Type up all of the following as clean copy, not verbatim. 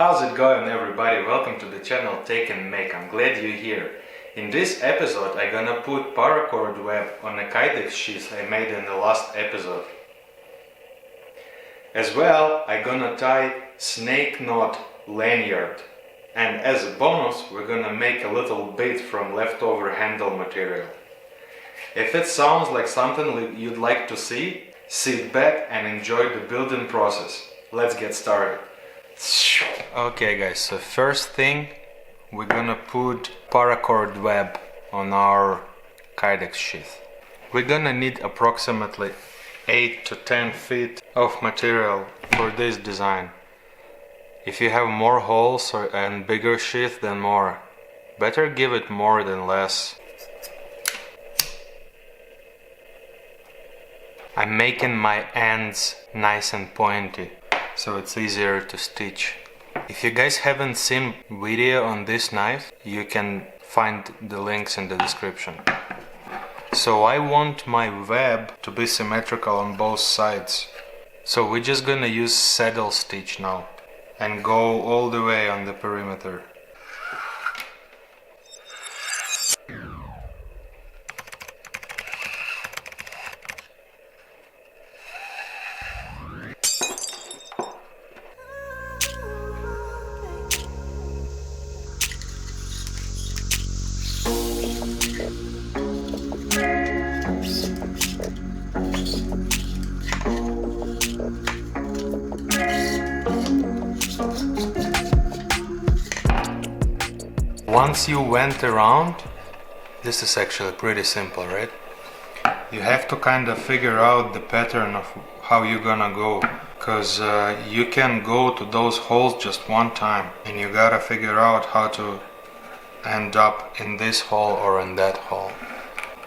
How's it going, everybody? Welcome to the channel Take and Make. I'm glad you're here. In this episode I'm gonna put Paracord Web on a Kydex Sheath I made in the last episode. As well, I'm gonna tie Snake Knot Lanyard. And as a bonus, we're gonna make a little bead from leftover handle material. If it sounds like something you'd like to see, sit back and enjoy the building process. Let's get started. Okay guys, so first thing, we're gonna put Paracord Web on our Kydex Sheath. We're gonna need approximately 8 to 10 feet of material for this design. If you have more holes and bigger sheath, then more. Better give it more than less. I'm making my ends nice and pointy, so it's easier to stitch. If you guys haven't seen video on this knife, you can find the links in the description. So I want my web to be symmetrical on both sides. So we're just gonna use saddle stitch now and go all the way on the perimeter. Once you went around, this is actually pretty simple, right? You have to kind of figure out the pattern of how you're gonna go, because you can go to those holes just one time and you gotta figure out how to end up in this hole or in that hole.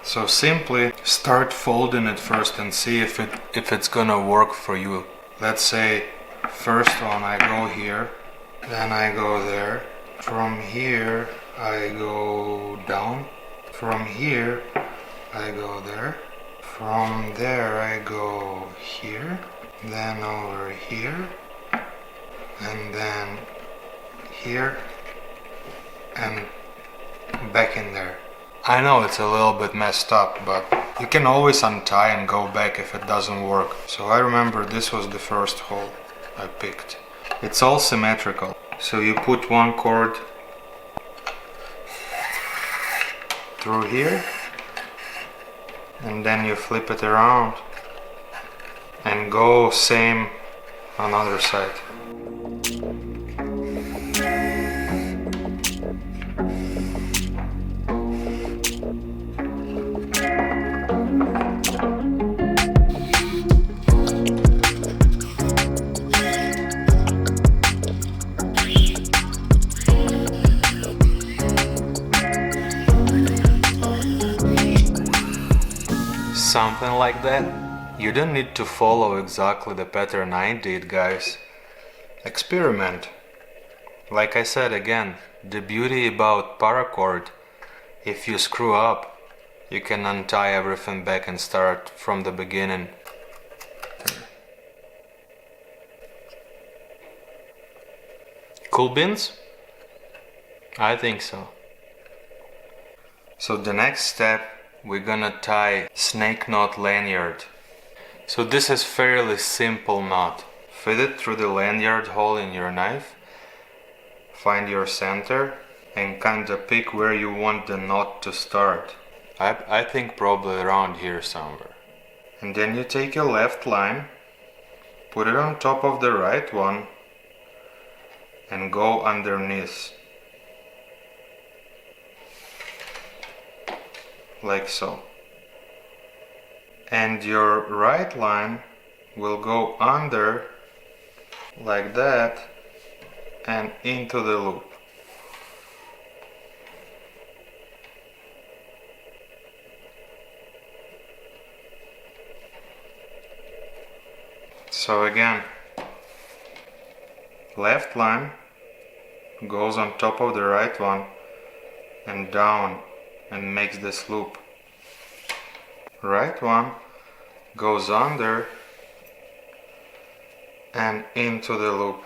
So simply start folding it first and see if it's gonna work for you. Let's say first one I go here, then I go there. From here I go down, from here I go there, from there I go here, then over here, and then here, and back in there. I know it's a little bit messed up, but you can always untie and go back if it doesn't work. So I remember this was the first hole I picked. It's all symmetrical. So you put one cord through here and then you flip it around and go same on other side. Something like that. You don't need to follow exactly the pattern I did, guys. Experiment. Like I said again, the beauty about paracord, if you screw up, you can untie everything back and start from the beginning. Cool beans? I think so. So the next step, we're gonna tie Snake Knot Lanyard. So this is fairly simple knot. Fit it through the lanyard hole in your knife, find your center and kinda pick where you want the knot to start. I think probably around here somewhere. And then you take your left line, put it on top of the right one and go underneath. Like so. And your right line will go under like that and into the loop. So again, left line goes on top of the right one and down and makes this loop. Right one goes under and into the loop.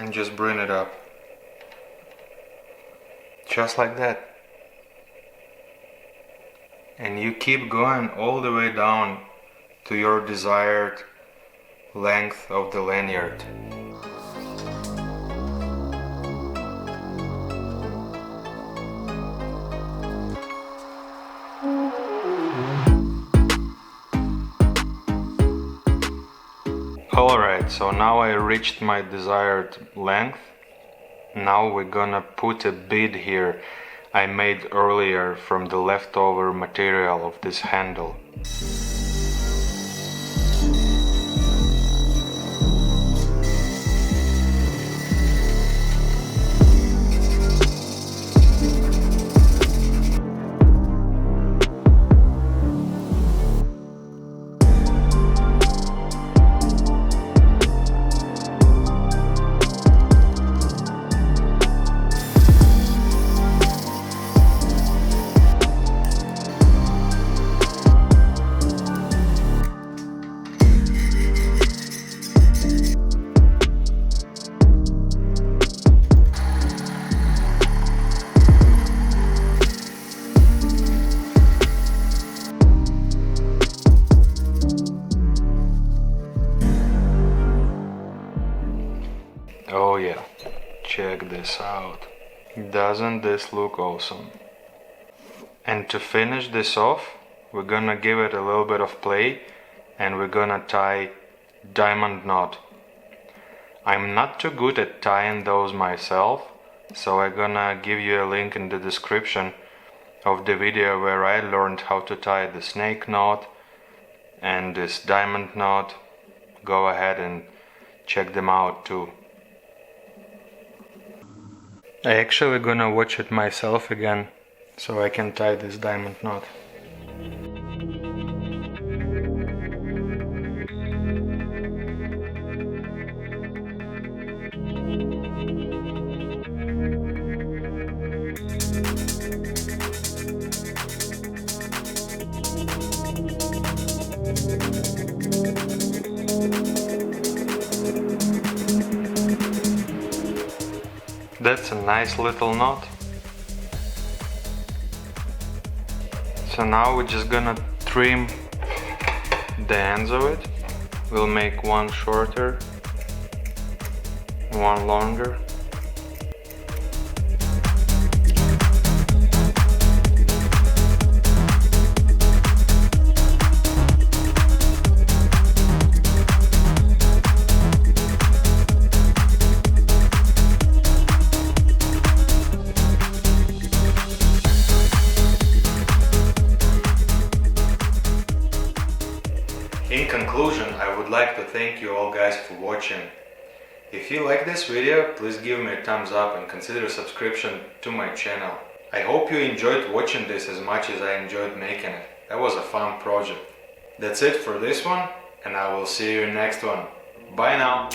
and just bring it up. Just like that. And you keep going all the way down to your desired length of the lanyard. Alright, so now I reached my desired length. Now we're gonna put a bead here I made earlier from the leftover material of this handle. Oh yeah, check this out. Doesn't this look awesome? And to finish this off, we're gonna give it a little bit of play and we're gonna tie diamond knot. I'm not too good at tying those myself, so I'm gonna give you a link in the description of the video where I learned how to tie the snake knot and this diamond knot. Go ahead and check them out too. I actually gonna watch it myself again so I can tie this diamond knot. That's a nice little knot. So now we're just gonna trim the ends of it. We'll make one shorter, one longer. In conclusion, I would like to thank you all guys for watching. If you like this video, please give me a thumbs up and consider subscription to my channel. I hope you enjoyed watching this as much as I enjoyed making it. That was a fun project. That's it for this one, and I will see you in next one. Bye now!